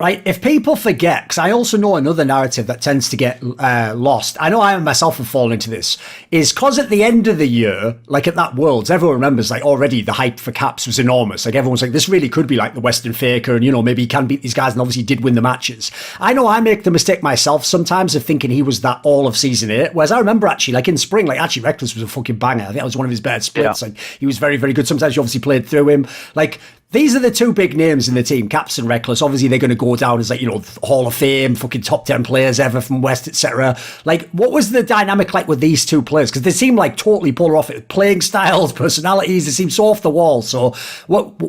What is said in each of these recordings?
Right, if people forget, because I also know another narrative that tends to get lost, I know I myself have fallen into this, is because at the end of the year, like at that Worlds, everyone remembers like already the hype for Caps was enormous. Like everyone's like, this really could be like the Western Faker, and you know, maybe he can beat these guys, and obviously did win the matches. I know I make the mistake myself sometimes of thinking he was that all of Season 8, whereas I remember actually, like in spring, like actually Rekkles was a fucking banger. I think that was one of his better splits. Like he was very, very good. Sometimes you obviously played through him. Like, these are the two big names in the team, Caps and Rekkles. Obviously, they're going to go down as like, you know, Hall of Fame, fucking top 10 players ever from West, etc. Like, what was the dynamic like with these two players? Because they seem like totally polar off it. Playing styles, personalities, they seem so off the wall. So,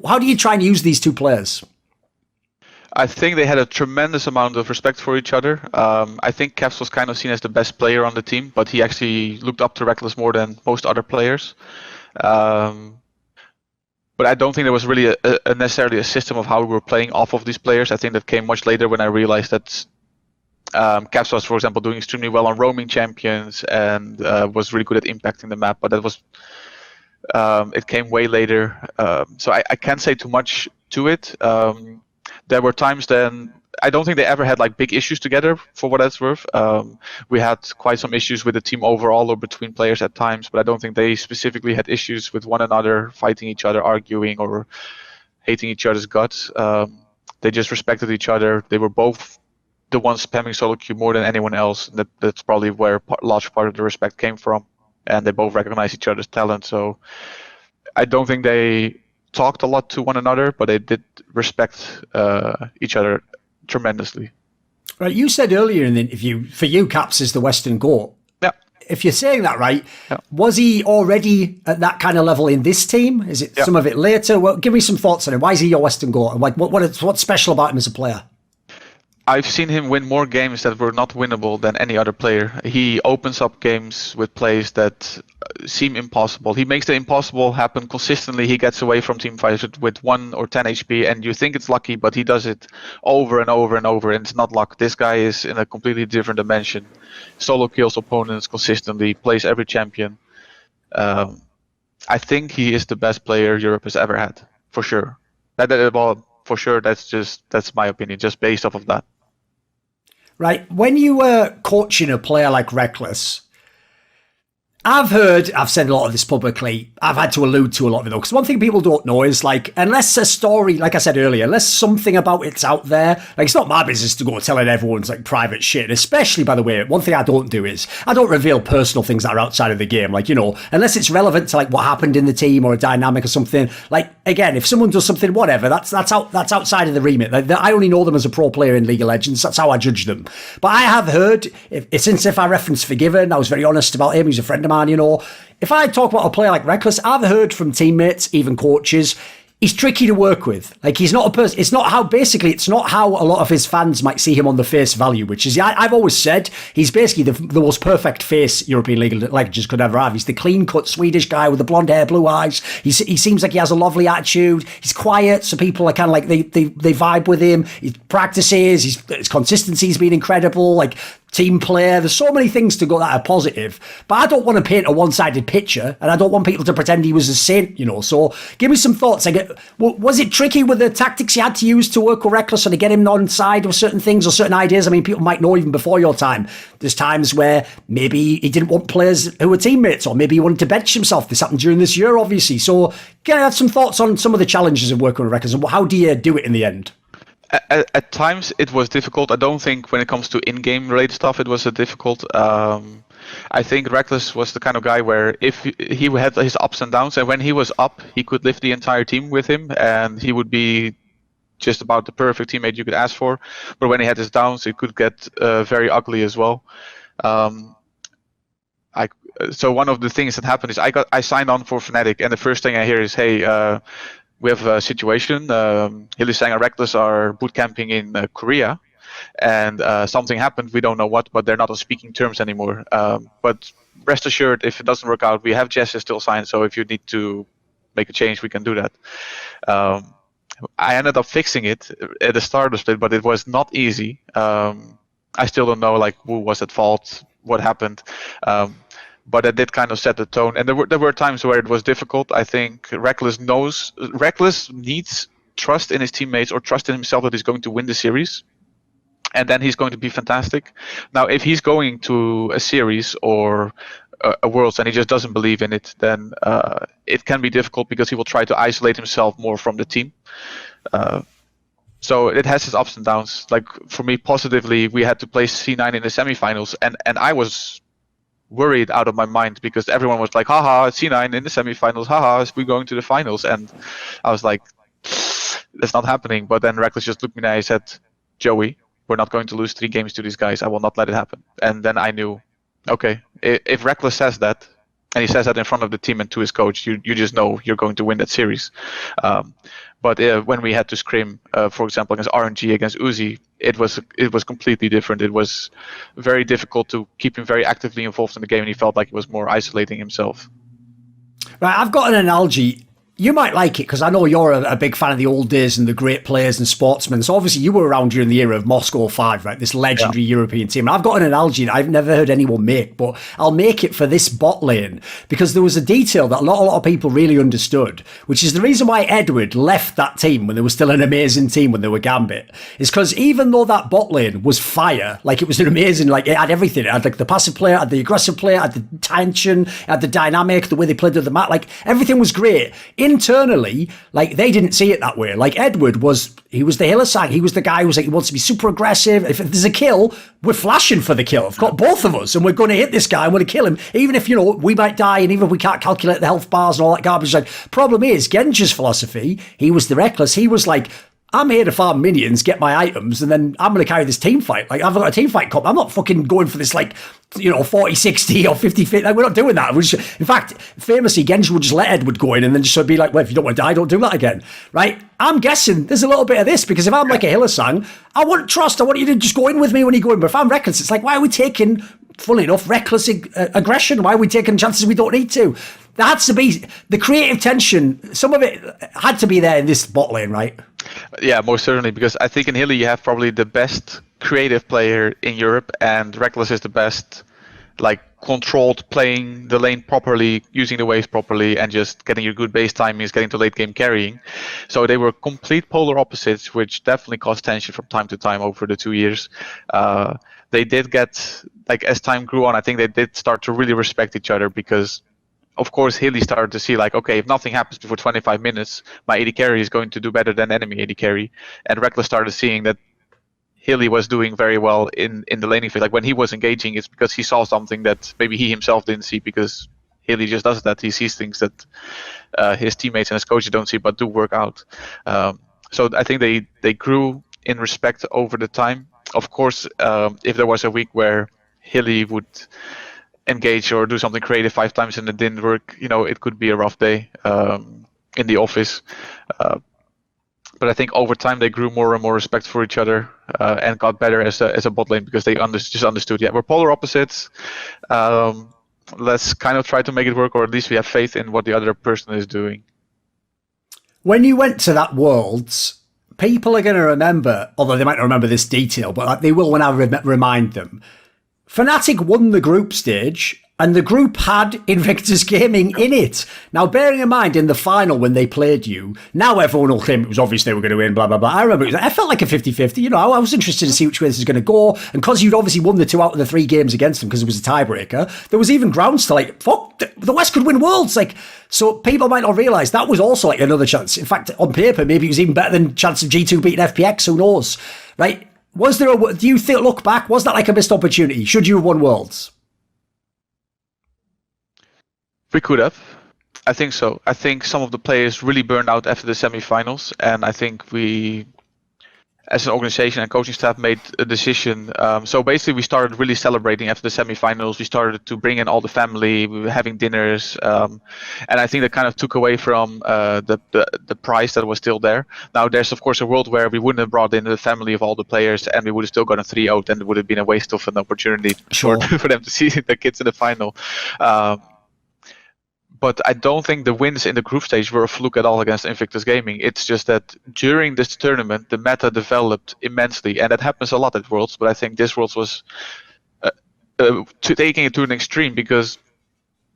how do you try and use these two players? I think they had a tremendous amount of respect for each other. I think Caps was kind of seen as the best player on the team, but he actually looked up to Rekkles more than most other players. But I don't think there was really necessarily a system of how we were playing off of these players. I think that came much later when I realized that Caps was, for example, doing extremely well on roaming champions and was really good at impacting the map. But that was it came way later. So I can't say too much to it. There were times then I don't think they ever had like big issues together, for what that's worth. We had quite some issues with the team overall or between players at times, but I don't think they specifically had issues with one another, fighting each other, arguing, or hating each other's guts. They just respected each other. They were both the ones spamming solo queue more than anyone else. That's probably where a large part of the respect came from, and they both recognize each other's talent. So I don't think they talked a lot to one another, but they did respect each other tremendously. Right, you said earlier in the interview, for you, Caps is the Western GOAT. Yeah. If you're saying that right, yeah. Was he already at that kind of level in this team? Is it some of it later? Well, give me some thoughts on him. Why is he your Western GOAT? And like, what's special about him as a player? I've seen him win more games that were not winnable than any other player. He opens up games with plays that seem impossible. He makes the impossible happen consistently. He gets away from team fights with 1 or 10 HP, and you think it's lucky, but he does it over and over and over, and it's not luck. This guy is in a completely different dimension. Solo kills opponents consistently, plays every champion. I think he is the best player Europe has ever had, for sure. For sure, that's my opinion, just based off of that. Right, when you were coaching a player like Rekkles, I've said a lot of this publicly, I've had to allude to a lot of it though, because one thing people don't know is like, unless a story, like I said earlier, unless something about it's out there, like it's not my business to go telling everyone's like private shit, especially, by the way, one thing I don't do is, I don't reveal personal things that are outside of the game, like, you know, unless it's relevant to like what happened in the team or a dynamic or something, like, again, if someone does something, whatever, that's outside of the remit. I only know them as a pro player in League of Legends, that's how I judge them. But I have heard, since if I reference Forgiven, I was very honest about him, he's a friend of mine, you know, if I talk about a player like Rekkles, I've heard from teammates, even coaches, he's tricky to work with. Like, he's not a person, it's not how a lot of his fans might see him on the face value, which is, I've always said, he's basically the most perfect face European League of Legends could ever have. He's the clean-cut Swedish guy with the blonde hair, blue eyes. He seems like he has a lovely attitude. He's quiet, so people are kind of like, they vibe with him. He practices, his consistency's been incredible, like, team player. There's so many things to go that are positive, but I don't want to paint a one-sided picture, and I don't want people to pretend he was a saint, you know. So give me some thoughts. Was it tricky with the tactics you had to use to work with Rekkles and to get him on side with certain things or certain ideas? I mean, people might know even before your time, there's times where maybe he didn't want players who were teammates, or maybe he wanted to bench himself. This happened during this year, obviously. So can I have some thoughts on some of the challenges of working with Rekkles, and how do you do it in the end? At times it was difficult. I don't think when it comes to in-game related stuff it was difficult. I think Rekkles was the kind of guy where if he had his ups and downs, and when he was up, he could lift the entire team with him, and he would be just about the perfect teammate you could ask for. But when he had his downs, it could get very ugly as well. So one of the things that happened is I signed on for Fnatic, and the first thing I hear is, hey, we have a situation. Hylissang and Rekkles are bootcamping in Korea, and something happened. We don't know what, but they're not on speaking terms anymore. But rest assured, if it doesn't work out, we have Jesse still signed. So if you need to make a change, we can do that. I ended up fixing it at the start of the split, but it was not easy. I still don't know like who was at fault, what happened. But it did kind of set the tone, and there were times where it was difficult. I think Rekkles needs trust in his teammates or trust in himself that he's going to win the series, and then he's going to be fantastic. Now, if he's going to a series or a Worlds and he just doesn't believe in it, then it can be difficult because he will try to isolate himself more from the team. So it has its ups and downs. Like for me, positively, we had to play C9 in the semifinals, and I was worried out of my mind because everyone was like, haha, C9 in the semifinals, haha, we're going to the finals. And I was like, that's not happening. But then Rekkles just looked me in the eye and said, Joey, we're not going to lose 3 games to these guys. I will not let it happen. And then I knew, okay, if Rekkles says that, and he says that in front of the team and to his coach, you just know you're going to win that series. But when we had to scrim, for example, against RNG, against Uzi, it was completely different. It was very difficult to keep him very actively involved in the game, and he felt like he was more isolating himself. Right, I've got an analogy. You might like it because I know you're a big fan of the old days and the great players and sportsmen. So obviously you were around during the era of Moscow 5, right? This legendary European team. And I've got an analogy that I've never heard anyone make, but I'll make it for this bot lane because there was a detail that not a lot of people really understood, which is the reason why Edward left that team when they were still an amazing team when they were Gambit, is because even though that bot lane was fire, like it was an amazing, like it had everything. It had like the passive player, it had the aggressive player, it had the tension, it had the dynamic, the way they played with the map, like everything was great. Internally, like they didn't see it that way. Like Edward he was the Hylissang. He was the guy who was like, he wants to be super aggressive. If there's a kill, we're flashing for the kill. I've got both of us and we're going to hit this guy and we're going to kill him. Even if, we might die and even if we can't calculate the health bars and all that garbage. Like, problem is, Genji's philosophy, he was the Rekkles. He was like, I'm here to farm minions, get my items, and then I'm going to carry this team fight. Like, I've got a team fight comp. I'm not fucking going for this, 40-60 or 50-50. Like, we're not doing that. In fact, famously, Genji would just let Edward go in and then just sort of be like, well, if you don't want to die, don't do that again. Right? I'm guessing there's a little bit of this because if I'm like a Hylissang, I want trust. I want you to just go in with me when you go in. But if I'm Rekkles, it's like, why are we taking, funnily enough, reckless aggression? Why are we taking chances we don't need to? There had to be the creative tension. Some of it had to be there in this bot lane, right? Yeah, most certainly, because I think in Hilly you have probably the best creative player in Europe, and Rekkles is the best, controlled, playing the lane properly, using the waves properly, and just getting your good base timings, getting to late game carrying. So they were complete polar opposites, which definitely caused tension from time to time over the 2 years. They did get, as time grew on, I think they did start to really respect each other because, of course, Hilly started to see okay, if nothing happens before 25 minutes, my AD carry is going to do better than enemy AD carry. And Rekkles started seeing that Hilly was doing very well in the laning phase. Like when he was engaging, it's because he saw something that maybe he himself didn't see, because Hilly just does that. He sees things that his teammates and his coaches don't see, but do work out. So I think they grew in respect over the time. Of course, if there was a week where Hilly would engage or do something creative 5 times and it didn't work, it could be a rough day in the office. But I think over time they grew more and more respect for each other and got better as a bot lane because they just understood, we're polar opposites. Let's kind of try to make it work, or at least we have faith in what the other person is doing. When you went to that Worlds, people are going to remember, although they might not remember this detail, but they will when I remind them. Fnatic won the group stage, and the group had Invictus Gaming in it. Now, bearing in mind, in the final when they played you, now everyone will claim it was obvious they were going to win, blah, blah, blah. I remember I felt like a 50-50. I was interested to see which way this is going to go. And because you'd obviously won the 2 out of the 3 games against them because it was a tiebreaker, there was even grounds to fuck, the West could win Worlds. So people might not realise that was also another chance. In fact, on paper, maybe it was even better than chance of G2 beating FPX. Who knows? Right? Was there do you think, look back, was that a missed opportunity? Should you have won Worlds? We could have. I think so. I think some of the players really burned out after the semifinals, and I think we, as an organization and coaching staff, made a decision. So basically, we started really celebrating after the semifinals. We started to bring in all the family. We were having dinners, and I think that kind of took away from the prize that was still there. Now, there's of course a world where we wouldn't have brought in the family of all the players, and we would have still gotten 3-0, and it would have been a waste of an opportunity for them to see the kids in the final. But I don't think the wins in the group stage were a fluke at all against Invictus Gaming. It's just that during this tournament, the meta developed immensely, and that happens a lot at Worlds. But I think this Worlds was taking it to an extreme, because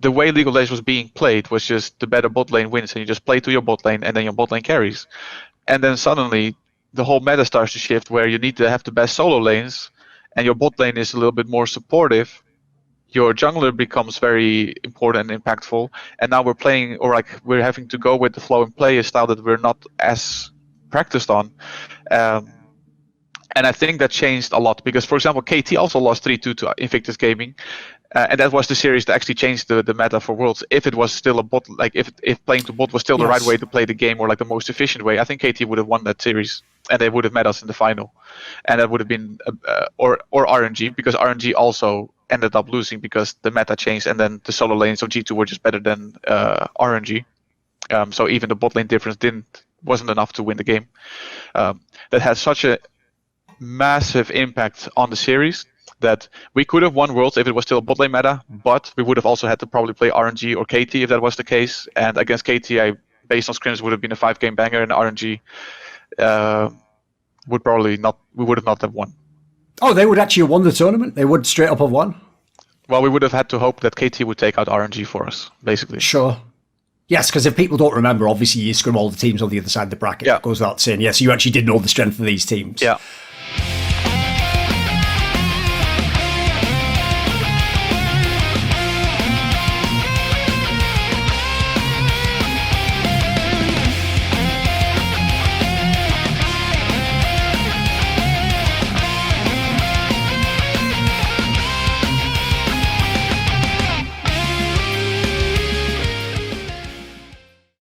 the way League of Legends was being played was just the better bot lane wins, and you just play to your bot lane, and then your bot lane carries. and then suddenly the whole meta starts to shift, where you need to have the best solo lanes, and your bot lane is a little bit more supportive. Your jungler becomes very important and impactful, and now we're playing, or like we're having to go with the flow and play a style that we're not as practiced on. And I think that changed a lot because, for example, KT also lost 3-2 to Invictus Gaming, and that was the series that actually changed the meta for Worlds. If it was still a bot, like if playing to bot was still the right way to play the game, or like the most efficient way, I think KT would have won that series, and they would have met us in the final, and that would have been or RNG, because RNG also ended up losing because the meta changed, and then the solo lanes of G2 were just better than RNG. So even the bot lane difference wasn't enough to win the game. That had such a massive impact on the series that we could have won Worlds if it was still a bot lane meta, but we would have also had to probably play RNG or KT if that was the case. And against KT, based on scrims, would have been a 5-game banger, and RNG we would not have won. Oh, they would actually have won the tournament? They would straight up have won? Well, we would have had to hope that KT would take out RNG for us, basically. Sure. Yes, because if people don't remember, obviously you scrim all the teams on the other side of the bracket. Yeah. That goes without saying. Yes, you actually did know the strength of these teams. Yeah.